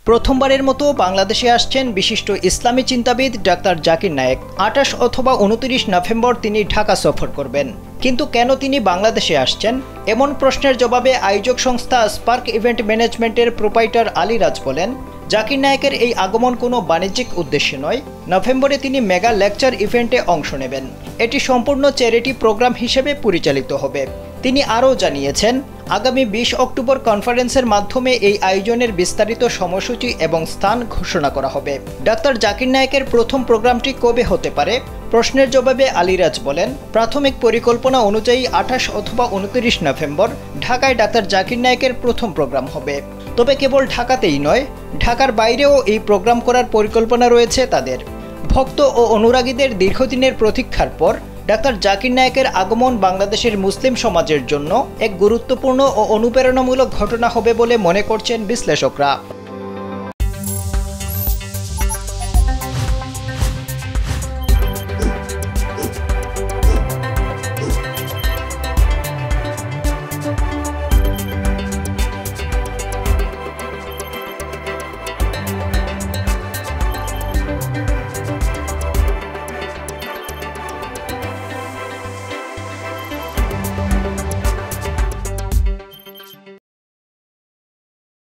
প্রথমবারের মতো বাংলাদেশে আসছেন বিশিষ্ট ইসলামী চিন্তাবিদ ডাক্তার জাকির নায়েক। ২৮ অথবা ২৯ নভেম্বর তিনি ঢাকা সফর করবেন। কিন্তু কেন তিনি বাংলাদেশে আসছেন, এমন প্রশ্নের জবাবে আয়োজক সংস্থা স্পার্ক ইভেন্ট ম্যানেজমেন্টের প্রোপাইটার আলী রাজ বলেন, জাকির নায়েকের এই আগমন কোনো বাণিজ্যিক উদ্দেশ্যে নয়। নভেম্বরে তিনি মেগা লেকচার ইভেন্টে অংশ নেবেন। এটি সম্পূর্ণ চ্যারিটি প্রোগ্রাম হিসেবে পরিচালিত হবে। তিনি আরও জানিয়েছেন, আগামী ২০ অক্টোবর কনফারেন্সের মাধ্যমে এই আয়োজনের বিস্তারিত সময়সূচি এবং স্থান ঘোষণা করা হবে। ডাক্তার জাকির নায়েকের প্রথম প্রোগ্রামটি কবে হতে পারে প্রশ্নের জবাবে আলীরাজ বলেন, প্রাথমিক পরিকল্পনা অনুযায়ী ২৮ অথবা ২৯ নভেম্বর ঢাকায় ডাক্তার জাকির নায়েকের প্রথম প্রোগ্রাম হবে। তবে কেবল ঢাকাতেই নয়, ঢাকার বাইরেও এই প্রোগ্রাম করার পরিকল্পনা রয়েছে তাদের। ভক্ত ও অনুরাগীদের দীর্ঘদিনের প্রতীক্ষার পর ডাক্তার জাকির নায়েকের আগমন বাংলাদেশের মুসলিম সমাজের জন্য এক গুরুত্বপূর্ণ ও অনুপ্রেরণামূলক ঘটনা হবে বলে মনে করছেন বিশ্লেষকরা।